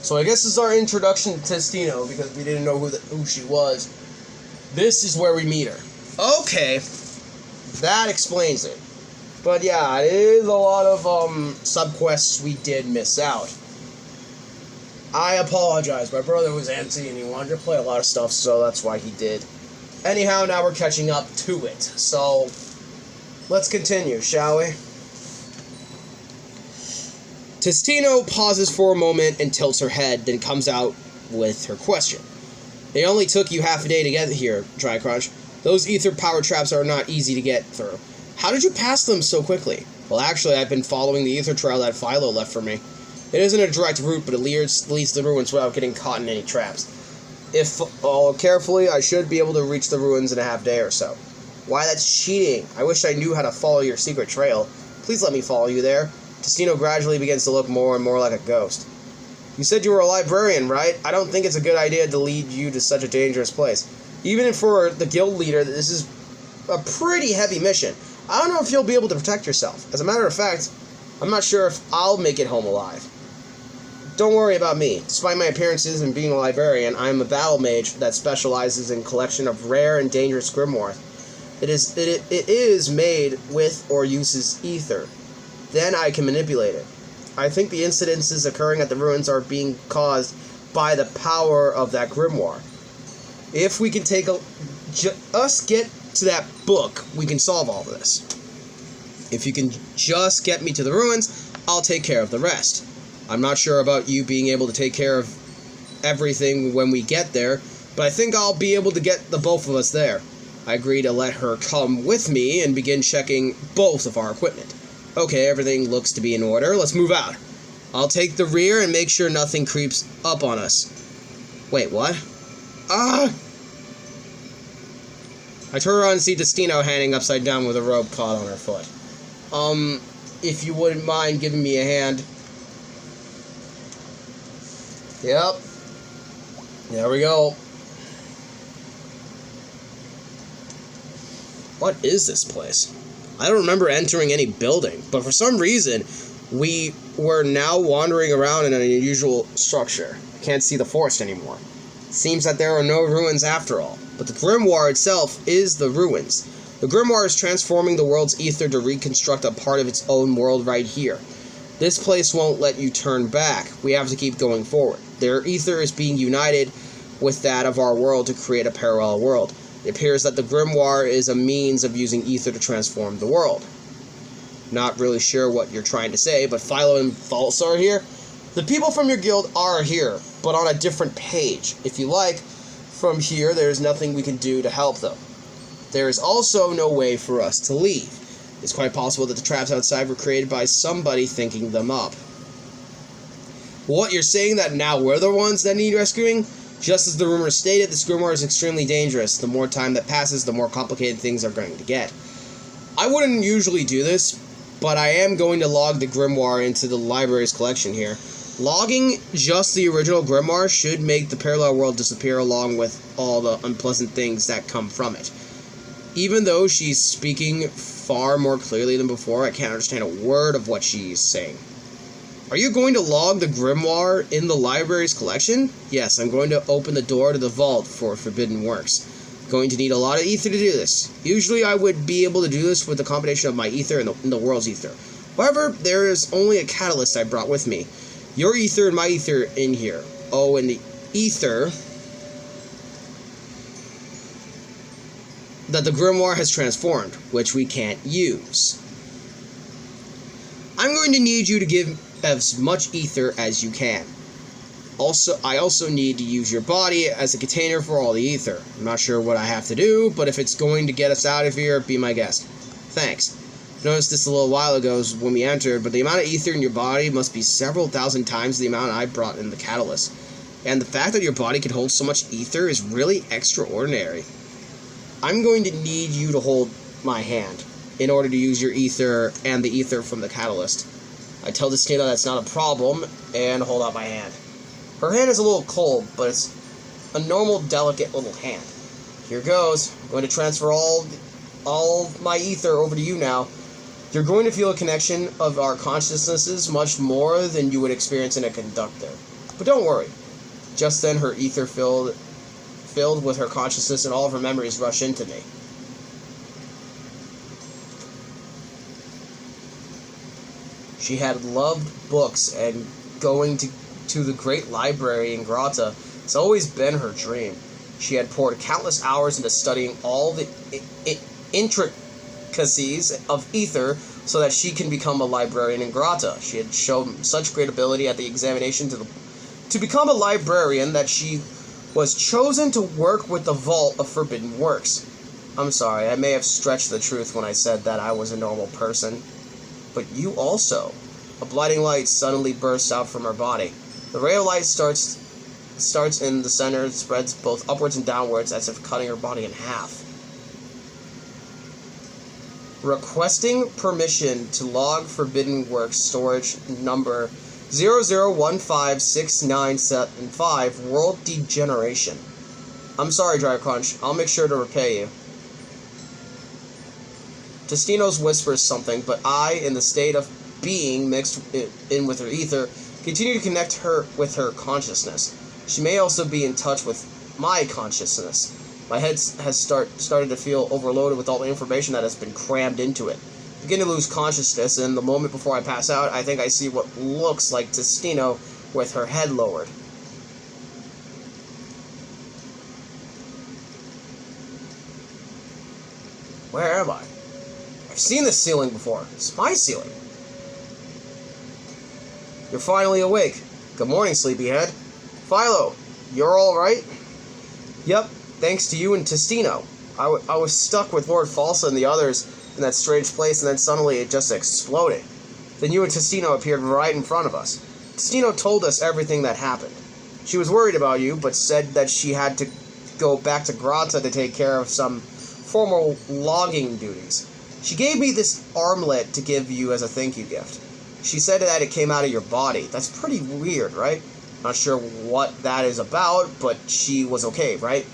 So I guess this is our introduction to Tistino, because we didn't know who she was. This is where we meet her. Okay, that explains it. But yeah, it is a lot of subquests we did miss out. I apologize. My brother was antsy and he wanted to play a lot of stuff, so that's why he did. Anyhow, now we're catching up to it. So let's continue, shall we? Tistino pauses for a moment and tilts her head, then comes out with her question. It only took you half a day to get here, Dry Crunch. Those ether power traps are not easy to get through. How did you pass them so quickly? Well, actually, I've been following the ether trail that Philo left for me. It isn't a direct route, but it leads to the ruins without getting caught in any traps. If followed carefully, I should be able to reach the ruins in a half day or so. Why, that's cheating. I wish I knew how to follow your secret trail. Please let me follow you there. Tistino gradually begins to look more and more like a ghost. You said you were a librarian, right? I don't think it's a good idea to lead you to such a dangerous place. Even for the guild leader, this is a pretty heavy mission. I don't know if you'll be able to protect yourself. As a matter of fact, I'm not sure if I'll make it home alive. Don't worry about me. Despite my appearances and being a librarian, I am a battle mage that specializes in collection of rare and dangerous grimoires. It is made with or uses ether. Then I can manipulate it. I think the incidences occurring at the ruins are being caused by the power of that grimoire. If we can us get to that book, we can solve all this. If you can just get me to the ruins, I'll take care of the rest. I'm not sure about you being able to take care of everything when we get there, but I think I'll be able to get the both of us there. I agree to let her come with me and begin checking both of our equipment. Okay, everything looks to be in order. Let's move out. I'll take the rear and make sure nothing creeps up on us. Wait, what? I turn around and see Tistino hanging upside down with a rope caught on her foot. If you wouldn't mind giving me a hand. Yep. There we go. What is this place? I don't remember entering any building, but for some reason, we were now wandering around in an unusual structure. Can't see the forest anymore. Seems that there are no ruins after all, but the grimoire itself is the ruins. The grimoire is transforming the world's ether to reconstruct a part of its own world right here. This place won't let you turn back. We have to keep going forward. Their ether is being united with that of our world to create a parallel world. It appears that the grimoire is a means of using ether to transform the world. Not really sure what you're trying to say, but Philo and False are here. The people from your guild are here, but on a different page. If you like, from here there is nothing we can do to help them. There is also no way for us to leave. It's quite possible that the traps outside were created by somebody thinking them up. What, you're saying that now we're the ones that need rescuing? Just as the rumor stated, this grimoire is extremely dangerous. The more time that passes, the more complicated things are going to get. I wouldn't usually do this, but I am going to log the grimoire into the library's collection here. Logging just the original grimoire should make the parallel world disappear along with all the unpleasant things that come from it. Even though she's speaking far more clearly than before, I can't understand a word of what she's saying. Are you going to log the grimoire in the library's collection? Yes, I'm going to open the door to the vault for forbidden works. Going to need a lot of ether to do this. Usually I would be able to do this with the combination of my ether and the world's ether. However, there is only a catalyst I brought with me. Your ether and my ether in here. Oh, and the ether that the grimoire has transformed, which we can't use. I'm going to need you to give as much ether as you can. I also need to use your body as a container for all the ether. I'm not sure what I have to do, but if it's going to get us out of here, be my guest. Thanks. I noticed this a little while ago when we entered, but the amount of ether in your body must be several thousand times the amount I brought in the catalyst. And the fact that your body can hold so much ether is really extraordinary. I'm going to need you to hold my hand in order to use your ether and the ether from the catalyst. I tell Tistino that's not a problem, and hold out my hand. Her hand is a little cold, but it's a normal, delicate little hand. Here goes. I'm going to transfer all my ether over to you now. You're going to feel a connection of our consciousnesses much more than you would experience in a conductor. But don't worry. Just then her ether filled with her consciousness, and all of her memories rush into me. She had loved books, and going to the great library in Grata has always been her dream. She had poured countless hours into studying all the intricacies of ether so that she can become a librarian in Grata. She had shown such great ability at the examination to become a librarian that she was chosen to work with the Vault of Forbidden Works. I'm sorry, I may have stretched the truth when I said that I was a normal person. But you also. A blinding light suddenly bursts out from her body. The ray of light starts in the center, spreads both upwards and downwards as if cutting her body in half. Requesting permission to log Forbidden Works storage number 00156975 World Degeneration. I'm sorry, Dry Crunch. I'll make sure to repay you. Tistino whispers something, but I, in the state of being mixed in with her ether, continue to connect her with her consciousness. She may also be in touch with my consciousness. My head has started to feel overloaded with all the information that has been crammed into it. I begin to lose consciousness, and the moment before I pass out, I think I see what looks like Tistino with her head lowered. Where am I? I've seen this ceiling before. It's my ceiling. You're finally awake. Good morning, sleepyhead. Philo, you're all right? Yep, thanks to you and Tistino. I was stuck with Lord Falsa and the others in that strange place, and then suddenly it just exploded. Then you and Tistino appeared right in front of us. Tistino told us everything that happened. She was worried about you, but said that she had to go back to Grata to take care of some formal logging duties. She gave me this armlet to give you as a thank you gift. She said that it came out of your body. That's pretty weird, right? Not sure what that is about, but she was okay, right?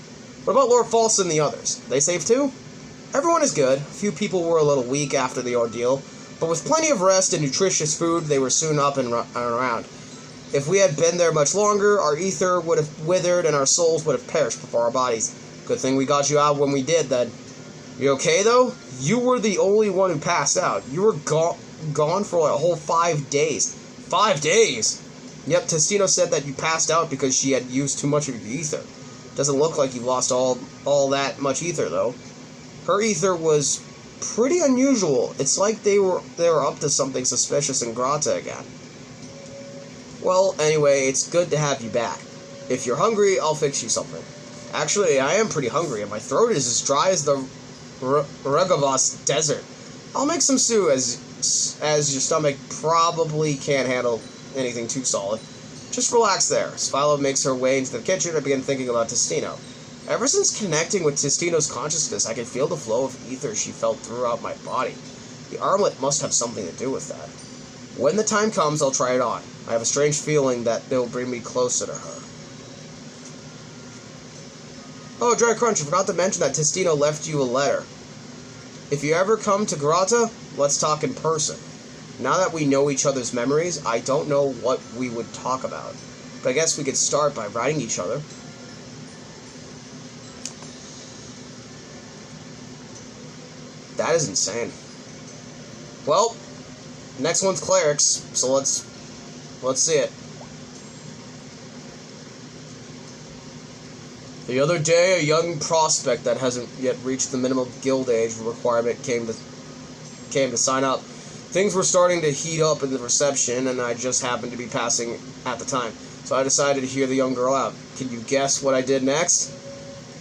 What about Lord False and the others? They safe too? Everyone is good. A few people were a little weak after the ordeal, but with plenty of rest and nutritious food, they were soon up and around. If we had been there much longer, our ether would have withered and our souls would have perished before our bodies. Good thing we got you out when we did, then. You okay, though? You were the only one who passed out. You were gone for like a whole 5 days. 5 days? Yep, Tistino said that you passed out because she had used too much of your ether. Doesn't look like you've lost all that much ether, though. Her ether was pretty unusual. It's like they were up to something suspicious in Grata again. Well, anyway, it's good to have you back. If you're hungry, I'll fix you something. Actually, I am pretty hungry, and my throat is as dry as the Regavos Desert. I'll make some stew, as your stomach probably can't handle anything too solid. Just relax there. As Philo makes her way into the kitchen, I begin thinking about Tistino. Ever since connecting with Tistino's consciousness, I can feel the flow of ether she felt throughout my body. The armlet must have something to do with that. When the time comes, I'll try it on. I have a strange feeling that it'll bring me closer to her. Oh, Dry Crunch, I forgot to mention that Tistino left you a letter. If you ever come to Grata, let's talk in person. Now that we know each other's memories, I don't know what we would talk about. But I guess we could start by writing each other. That is insane. Well, next one's clerics, so let's see it. The other day, a young prospect that hasn't yet reached the minimum guild age requirement came to sign up. Things were starting to heat up in the reception, and I just happened to be passing at the time, so I decided to hear the young girl out. Can you guess what I did next?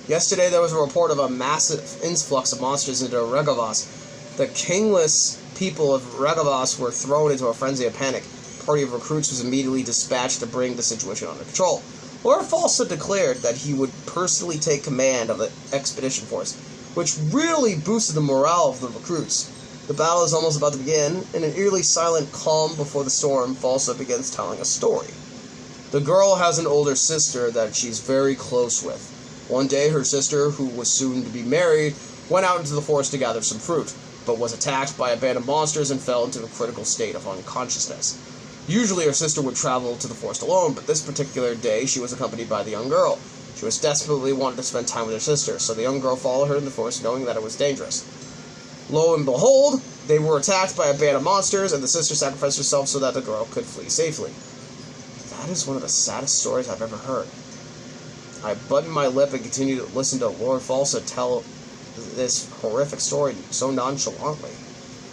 Yesterday, there was a report of a massive influx of monsters into Regavos. The kingless people of Regavos were thrown into a frenzy of panic. A party of recruits was immediately dispatched to bring the situation under control. Lord Falsa declared that he would personally take command of the expedition force, which really boosted the morale of the recruits. The battle is almost about to begin. In an eerily silent calm before the storm, Falsa begins telling a story. The girl has an older sister that she's very close with. One day, her sister, who was soon to be married, went out into the forest to gather some fruit, but was attacked by a band of monsters and fell into a critical state of unconsciousness. Usually her sister would travel to the forest alone, but this particular day she was accompanied by the young girl. She was desperately wanted to spend time with her sister, so the young girl followed her in the forest knowing that it was dangerous. Lo and behold, they were attacked by a band of monsters, and the sister sacrificed herself so that the girl could flee safely. That is one of the saddest stories I've ever heard. I buttoned my lip and continued to listen to Lord Falsa tell this horrific story so nonchalantly.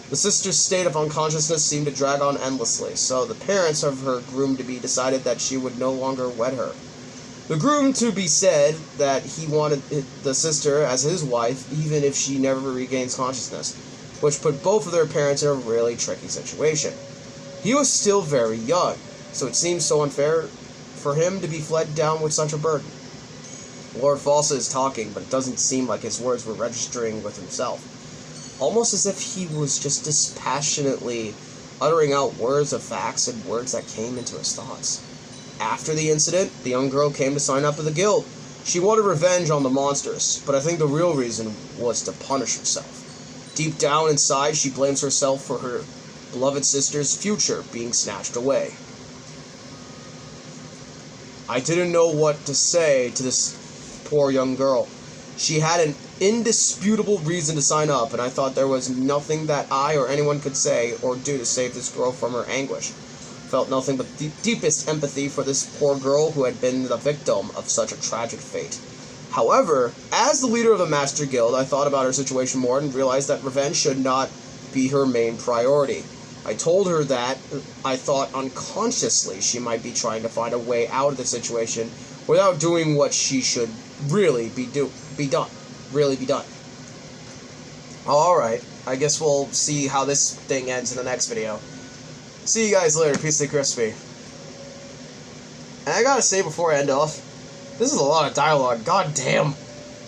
The sister's state of unconsciousness seemed to drag on endlessly, so the parents of her groom-to-be decided that she would no longer wed her. The groom-to-be said that he wanted the sister as his wife, even if she never regains consciousness, which put both of their parents in a really tricky situation. He was still very young, so it seemed so unfair for him to be fled down with such a burden. Lord Falsa is talking, but it doesn't seem like his words were registering with himself. Almost as if he was just dispassionately uttering out words of facts and words that came into his thoughts. After the incident, the young girl came to sign up with the guild. She wanted revenge on the monsters, but I think the real reason was to punish herself. Deep down inside, she blames herself for her beloved sister's future being snatched away. I didn't know what to say to this poor young girl. She had an indisputable reason to sign up, and I thought there was nothing that I or anyone could say or do to save this girl from her anguish. Felt nothing but deepest empathy for this poor girl who had been the victim of such a tragic fate. However, as the leader of the Master Guild, I thought about her situation more and realized that revenge should not be her main priority. I told her that I thought unconsciously she might be trying to find a way out of the situation without doing what she should really be done. Alright, I guess we'll see how this thing ends in the next video. See you guys later. Peace and crispy. And I gotta say before I end off, this is a lot of dialogue. God damn.